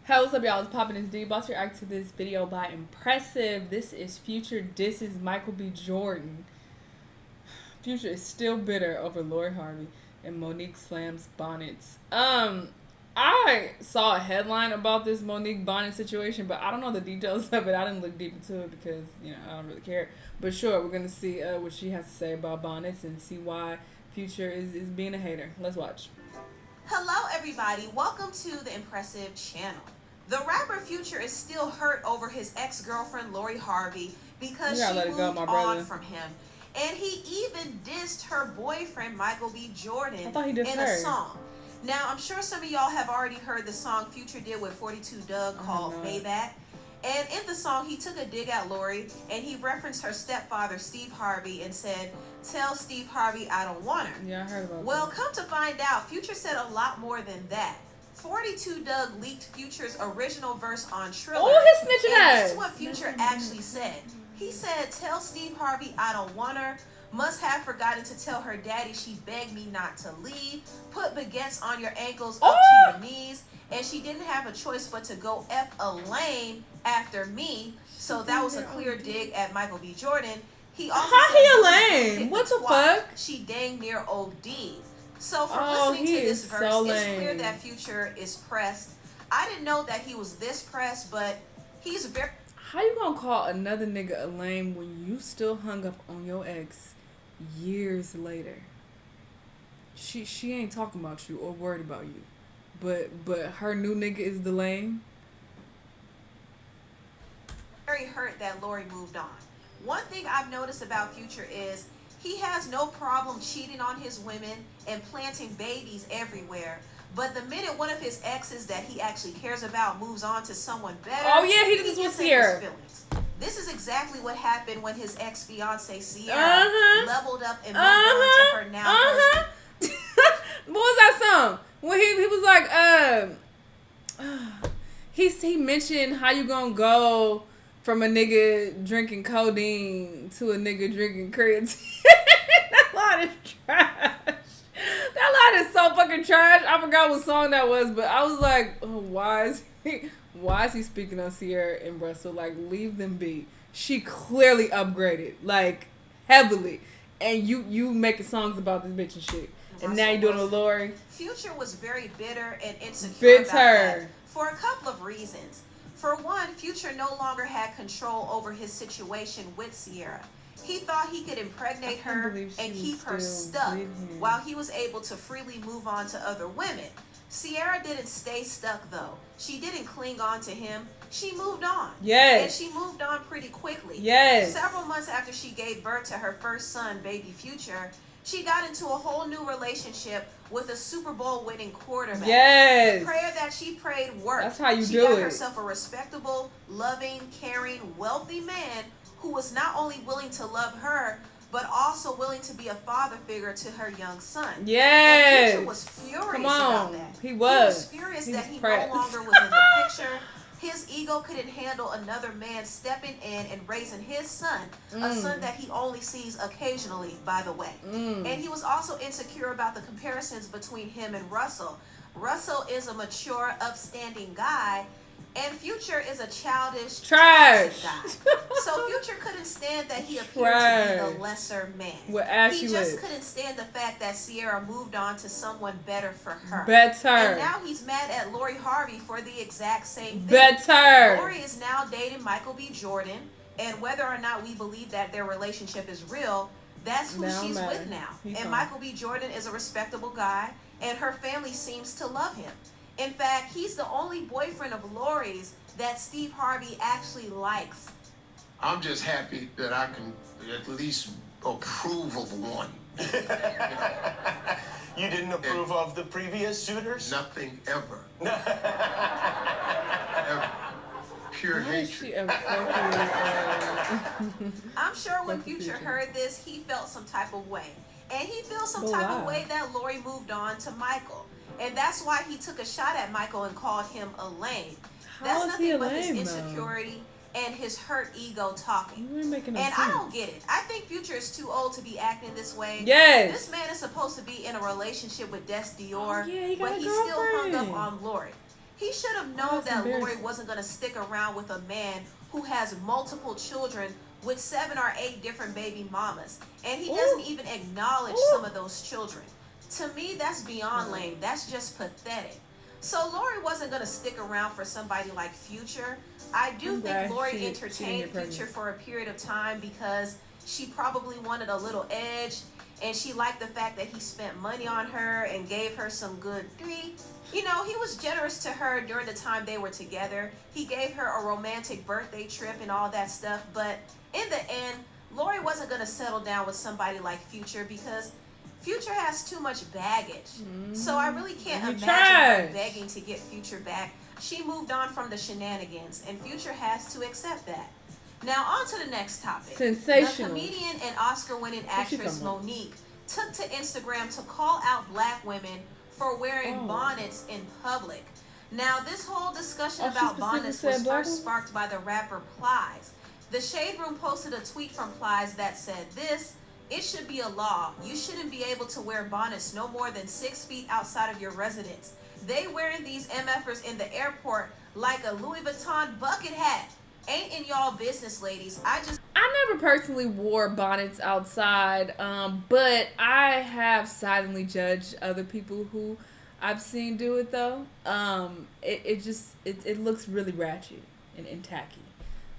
Hey, what's up, y'all? It's Poppin' This D. Boss react to this video by Impressive. This is Future disses Michael B. Jordan. Future is still bitter over Lori Harvey and Monique slams bonnets. I saw a headline about this Monique bonnet situation, but I don't know the details of it. I didn't look deep into it because, I don't really care. But sure, we're going to see what she has to say about bonnets and see why Future is being a hater. Let's watch. Hello, everybody. Welcome to the Impressive channel. The rapper Future is still hurt over his ex-girlfriend Lori Harvey because she moved on from him. And he even dissed her boyfriend Michael B. Jordan in a song. Now, I'm sure some of y'all have already heard the song Future did with 42 Doug called Payback. And in the song, he took a dig at Lori, and he referenced her stepfather, Steve Harvey, and said, "Tell Steve Harvey I don't want her." Yeah, I heard about that. Well, come to find out, Future said a lot more than that. 42 Doug leaked Future's original verse on Triller. Oh, his snitching ass. This is what Future actually said. He said, "Tell Steve Harvey I don't want her. Must have forgotten to tell her daddy she begged me not to leave. Put baguettes on your ankles up to your knees. And she didn't have a choice but to go F a lane after me." So that was a clear dig at Michael B. Jordan. He also said he a lame? What the fuck? She dang near OD. So from listening to this verse, it's clear that Future is pressed. I didn't know that he was this pressed, but he's very... How you gonna call another nigga a lame when you still hung up on your ex years later? She ain't talking about you or worried about you. But her new nigga is the lame? Very hurt that Lori moved on. One thing I've noticed about Future is he has no problem cheating on his women and planting babies everywhere. But the minute one of his exes that he actually cares about moves on to someone better, oh yeah, he did this with Sierra. This is exactly what happened when his ex-fiance Sierra leveled up and moved on to her now husband. What was that song? When he was like, he mentioned how you gonna go from a nigga drinking codeine to a nigga drinking creatine. That line is trash. That line is so fucking trash. I forgot what song that was, but I was like, oh, why is he speaking on Sierra and Russell? Like, leave them be. She clearly upgraded, like, heavily. And you making songs about this bitch and shit. And now you're doing a Lori. Future was very bitter and insecure about that for a couple of reasons. For one, Future no longer had control over his situation with Sierra. He thought he could impregnate her and keep her stuck while he was able to freely move on to other women. Sierra didn't stay stuck though. She didn't cling on to him. She moved on. Yes. And she moved on pretty quickly. Yes. Several months after she gave birth to her first son, baby Future, she got into a whole new relationship with a Super Bowl winning quarterback. Yes. The prayer that she prayed worked. That's how you she do it. She got herself a respectable, loving, caring, wealthy man who was not only willing to love her, but also willing to be a father figure to her young son. Yes. And Future was furious about that. He was furious he that he pressed. no longer was in the picture. His ego couldn't handle another man stepping in and raising his son, a son that he only sees occasionally, by the way. And he was also insecure about the comparisons between him and Russell. Russell is a mature, upstanding guy, and Future is a childish, toxic guy. So Future couldn't stand that he appeared to be the lesser man. He just couldn't stand the fact that Sierra moved on to someone better for her. And now he's mad at Lori Harvey for the exact same thing. Lori is now dating Michael B. Jordan, and whether or not we believe that their relationship is real, that's who she's with now. And Michael B. Jordan is a respectable guy, and her family seems to love him. In fact, he's the only boyfriend of Lori's that Steve Harvey actually likes. I'm just happy that I can at least approve of one. You didn't approve of the previous suitors? Nothing ever. Ever. Pure hatred. I'm sure when Future heard this, he felt some type of way. And he feels some type of way that Lori moved on to Michael. And that's why he took a shot at Michael and called him a lame. That's nothing but his insecurity and his hurt ego talking. I don't get it. I think Future is too old to be acting this way. Yes. This man is supposed to be in a relationship with Des Dior, but he still hung up on Lori. He should have known that Lori wasn't going to stick around with a man who has multiple children with 7 or 8 different baby mamas. And he doesn't even acknowledge some of those children. To me, that's beyond lame. That's just pathetic. So Lori wasn't going to stick around for somebody like Future. I do think Lori entertained Future for a period of time because she probably wanted a little edge, and she liked the fact that he spent money on her and gave her some good he was generous to her during the time they were together. He gave her a romantic birthday trip and all that stuff. But in the end, Lori wasn't going to settle down with somebody like Future because Future has too much baggage. So I really can't imagine her begging to get Future back. She moved on from the shenanigans, and Future has to accept that. Now, on to the next topic. Sensational. The comedian and Oscar-winning actress Monique took to Instagram to call out black women for wearing bonnets in public. Now, this whole discussion about bonnets was first sparked by the rapper Plies. The Shade Room posted a tweet from Plies that said this: "It should be a law. You shouldn't be able to wear bonnets no more than 6 feet outside of your residence. They wearing these MFers in the airport like a Louis Vuitton bucket hat. Ain't in y'all business, ladies." I never personally wore bonnets outside, but I have silently judged other people who I've seen do it though. It looks really ratchet and tacky.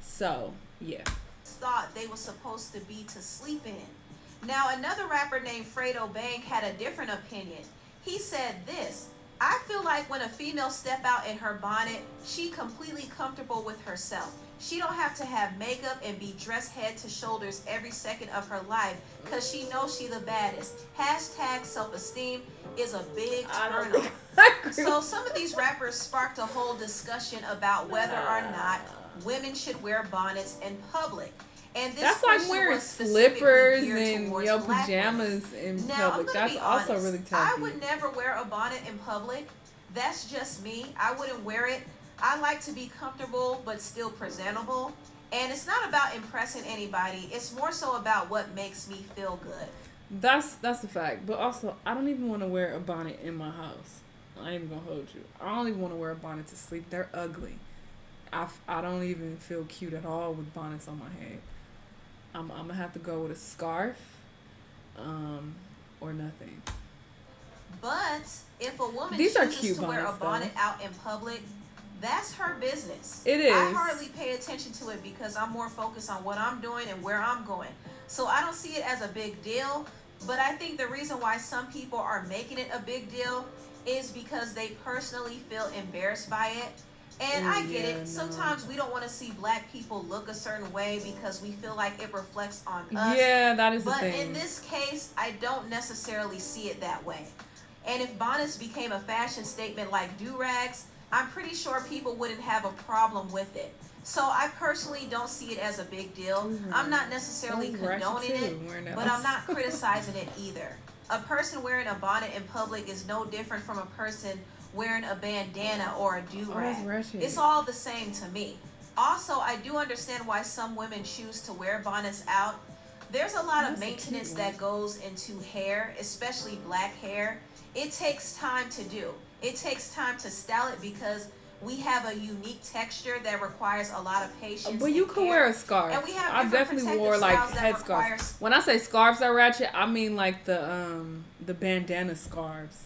So yeah. Thought they were supposed to be to sleep in. Now, another rapper named Fredo Bang had a different opinion. He said this: "I feel like when a female step out in her bonnet, she completely comfortable with herself. She don't have to have makeup and be dressed head to shoulders every second of her life because she knows she the baddest. Hashtag self-esteem is a big turn on." So some of these rappers sparked a whole discussion about whether or not women should wear bonnets in public. And this that's like wearing slippers and your pajamas in public. That's also really tacky. I would never wear a bonnet in public. That's just me. I wouldn't wear it. I like to be comfortable but still presentable. And it's not about impressing anybody. It's more so about what makes me feel good. That's a fact. But also, I don't even want to wear a bonnet in my house. I ain't even gonna hold you. I don't even want to wear a bonnet to sleep. They're ugly. I don't even feel cute at all with bonnets on my head. I'm gonna have to go with a scarf, or nothing. But if a woman chooses to wear a bonnet out in public, that's her business. It is. I hardly pay attention to it because I'm more focused on what I'm doing and where I'm going. So I don't see it as a big deal. But I think the reason why some people are making it a big deal is because they personally feel embarrassed by it. And I get it. Sometimes we don't want to see black people look a certain way because we feel like it reflects on us. Yeah, that is the thing. But in this case, I don't necessarily see it that way. And if bonnets became a fashion statement like do-rags, I'm pretty sure people wouldn't have a problem with it. So I personally don't see it as a big deal. I'm not necessarily condoning it, but I'm not criticizing it either. A person wearing a bonnet in public is no different from a person wearing a bandana or a do-rag. It's all the same to me. Also, I do understand why some women choose to wear bonnets out. There's a lot of maintenance that goes into hair, especially black hair. It takes time to do. It takes time to style it because we have a unique texture that requires a lot of patience. But you could wear a scarf. And we have I definitely wore like headscarves. When I say scarves are ratchet, I mean like the bandana scarves.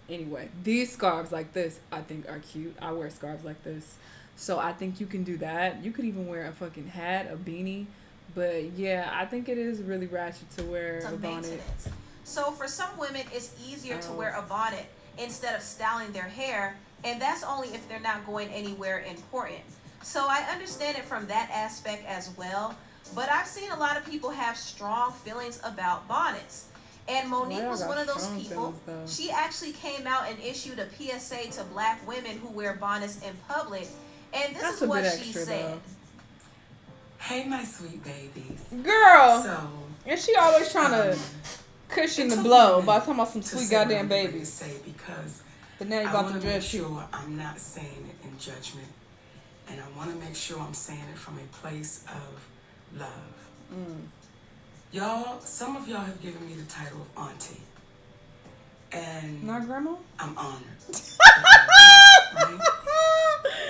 Anyway, these scarves like this I think are cute. I wear scarves like this. So I think you can do that. You could even wear a fucking hat, a beanie. But yeah, I think it is really ratchet to wear a bonnet. So for some women, it's easier to wear a bonnet instead of styling their hair. And that's only if they're not going anywhere important. So I understand it from that aspect as well. But I've seen a lot of people have strong feelings about bonnets. And Monique was one of those people. She actually came out and issued a PSA to black women who wear bonnets in public. And this is what she said. Hey, my sweet babies. Girl. And she always trying to cushion the blow by talking about some sweet goddamn babies. But now you're about to judge you. Sure I'm not saying it in judgment. And I want to make sure I'm saying it from a place of love. Y'all, some of y'all have given me the title of auntie. And not grandma? I'm honored. right?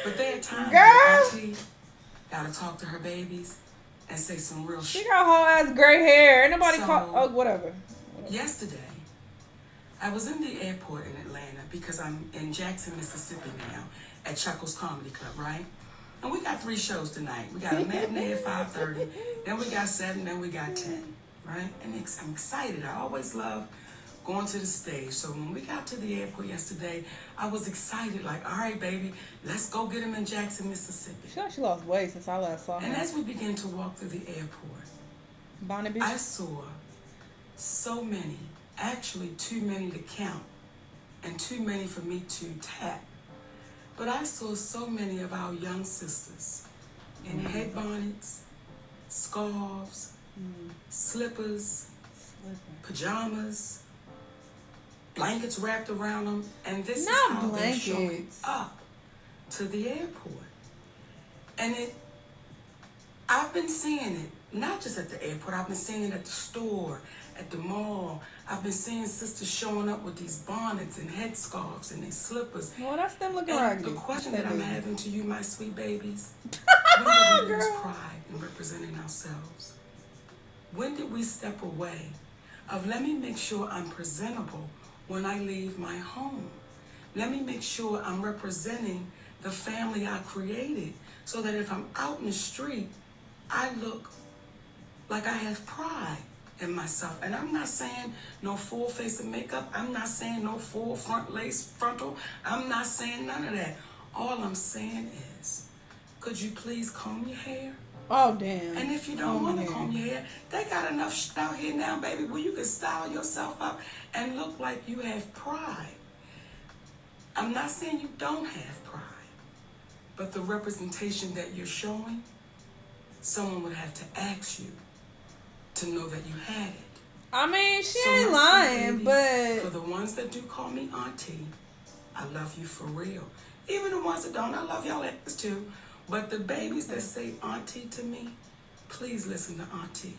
But there are times Girl. where Auntie gotta talk to her babies and say some real She shit. got whole ass gray hair. Ain't nobody So- call. Oh, whatever. Yesterday, I was in the airport in Atlanta because I'm in Jackson, Mississippi now at Chuckles Comedy Club, right? And we got 3 shows tonight. We got a matinee at 5:30, then we got 7, then we got 10, right? And I'm excited. I always love going to the stage. So when we got to the airport yesterday, I was excited, like, all right, baby, let's go get him in Jackson, Mississippi. She lost weight since I last saw And her. as we began to walk through the airport, Bonnet bitch. I saw so many, actually too many to count and too many for me to tap. But I saw so many of our young sisters in head bonnets, scarves, slippers, pajamas, blankets wrapped around them, and this Not is how they're showing blankets. up to the airport. And I've been seeing it, not just at the airport, I've been seeing it at the store, at the mall. I've been seeing sisters showing up with these bonnets and headscarves and their slippers. Well, that's them looking And raggedy. the question That's that I'm baby. having to you, my sweet babies, when did we lose Girl. pride in representing ourselves? When did we step away of let me make sure I'm presentable when I leave my home? Let me make sure I'm representing the family I created so that if I'm out in the street, I look like I have pride in myself. And I'm not saying no full face of makeup. I'm not saying no full front lace frontal. I'm not saying none of that. All I'm saying is, could you please comb your hair? Oh, damn. And if you don't want to comb your hair, they got enough shit out here now, baby, where you can style yourself up and look like you have pride. I'm not saying you don't have pride, but the representation that you're showing, someone would have to ask you to know that you had it. I mean, she So ain't my lying, sweet but ladies, for the ones that do call me auntie, I love you for real. Even the ones that don't, I love y'all ass too. But the babies that say auntie to me, please listen to auntie.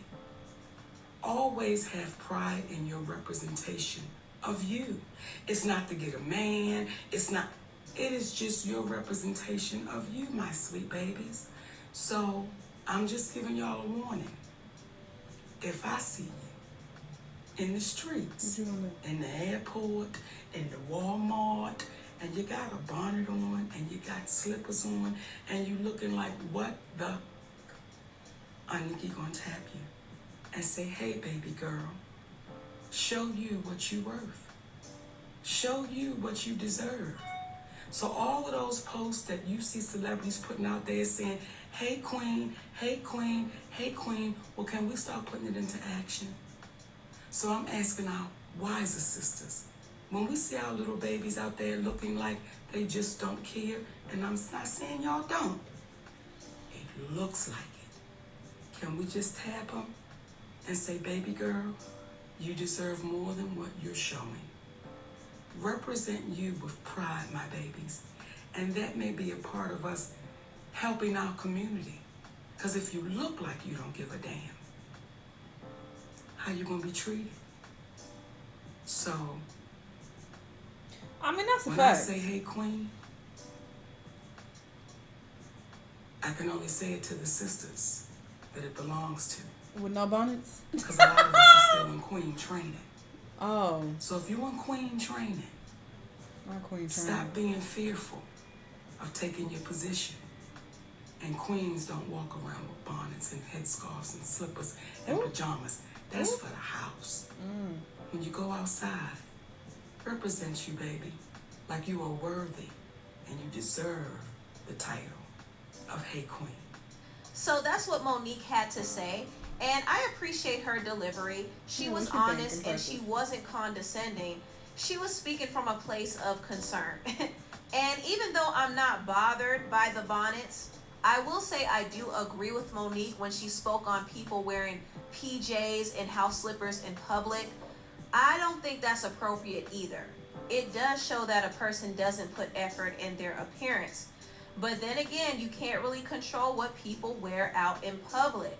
Always have pride in your representation of you. It's not to get a man. It is just your representation of you, my sweet babies. So I'm just giving y'all a warning. If I see you in the streets, in the airport, in the Walmart, and you got a bonnet on, and you got slippers on, and you looking like what the, Nikki gonna tap you and say, hey, baby girl, show you what you worth. Show you what you deserve. So all of those posts that you see celebrities putting out there saying, hey, queen, hey, queen, hey, queen, well, can we start putting it into action? So I'm asking our wiser sisters, when we see our little babies out there looking like they just don't care, and I'm not saying y'all don't, it looks like it. Can we just tap them and say, baby girl, you deserve more than what you're showing. Represent you with pride, my babies. And that may be a part of us helping our community. Because if you look like you don't give a damn, how you gonna be treated? So, I mean, that's a when I fact. say, hey, queen, I can only say it to the sisters that it belongs to. With no bonnets? Because a lot of us are still in queen training. Oh, So if you're in queen training, not queen stop training. being fearful of taking your position. And queens don't walk around with bonnets and headscarves and slippers and pajamas. That's for the house. When you go outside, represent you, baby, like you are worthy and you deserve the title of Hey Queen. So that's what Monique had to say. And I appreciate her delivery. She was honest and she wasn't condescending. She was speaking from a place of concern. And even though I'm not bothered by the bonnets, I will say I do agree with Monique when she spoke on people wearing PJs and house slippers in public. I don't think that's appropriate either. It does show that a person doesn't put effort in their appearance. But then again, you can't really control what people wear out in public,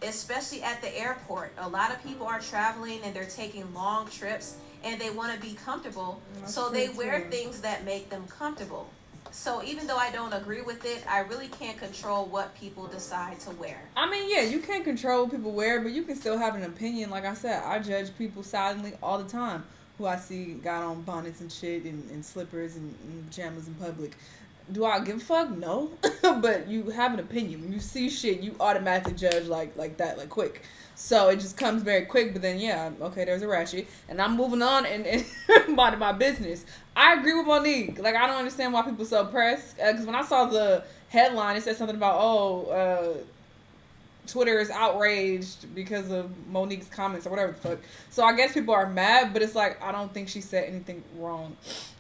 especially at the airport. A lot of people are traveling and they're taking long trips and they want to be comfortable, so they wear things that make them comfortable. So even though I don't agree with it, I really can't control what people decide to wear. I mean, yeah, you can't control what people wear, but you can still have an opinion. Like I said, I judge people silently all the time who I see got on bonnets and shit and slippers and pajamas in public. Do I give a fuck? No. But you have an opinion. When you see shit, you automatically judge like that, like quick. So it just comes very quick, but then yeah, okay, there's a ratchet. And I'm moving on and minding my business. I agree with Monique. Like, I don't understand why people so pressed. Because when I saw the headline, it said something about, Twitter is outraged because of Monique's comments or whatever the fuck. So I guess people are mad, but it's like, I don't think she said anything wrong.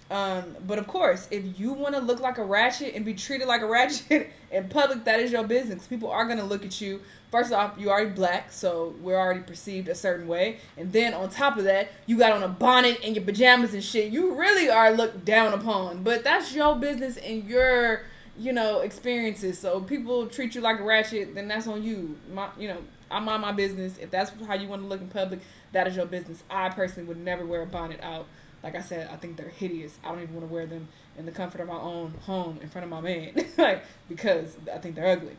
But of course, if you want to look like a ratchet and be treated like a ratchet in public, that is your business. People are going to look at you. First off, you already black, so we're already perceived a certain way. And then on top of that, you got on a bonnet and your pajamas and shit. You really are looked down upon. But that's your business and your, experiences. So if people treat you like a ratchet, then that's on you. I mind my business. If that's how you want to look in public, that is your business. I personally would never wear a bonnet out. Like I said, I think they're hideous. I don't even want to wear them in the comfort of my own home in front of my man, because I think they're ugly.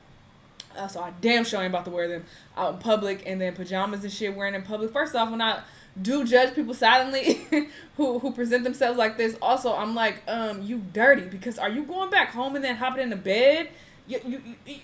So I damn sure ain't about to wear them out in public, and then pajamas and shit wearing in public. First off, when I do judge people silently who present themselves like this, also I'm like, you dirty, because are you going back home and then hopping in the bed? You,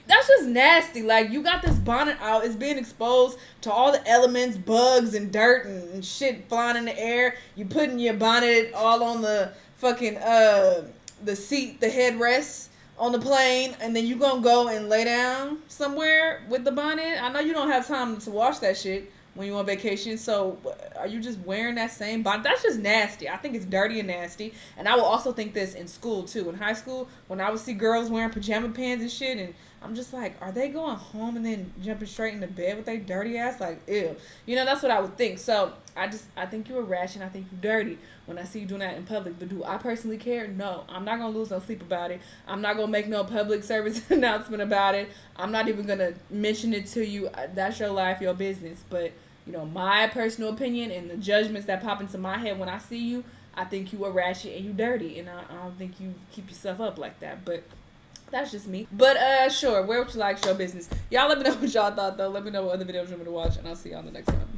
that's just nasty. Like, you got this bonnet out, it's being exposed to all the elements, bugs and dirt and shit flying in the air. You putting your bonnet all on the fucking the seat, the headrest on the plane, and then you gonna go and lay down somewhere with the bonnet. I know you don't have time to wash that shit when you on vacation, so are you just wearing that same bonnet? That's just nasty. I think it's dirty and nasty. And I will also think this in school too. In high school, when I would see girls wearing pajama pants and shit, and I'm just like, are they going home and then jumping straight into bed with their dirty ass? Like, ew. That's what I would think. So I think you're a ratchet and I think you're dirty when I see you doing that in public. But do I personally care? No. I'm not going to lose no sleep about it. I'm not going to make no public service announcement about it. I'm not even going to mention it to you. That's your life, your business. But, my personal opinion and the judgments that pop into my head when I see you, I think you a ratchet and you dirty. And I don't think you keep yourself up like that. But that's just me. But, sure, wear what you like, show business. Y'all let me know what y'all thought, though. Let me know what other videos you want me to watch, and I'll see y'all in the next one.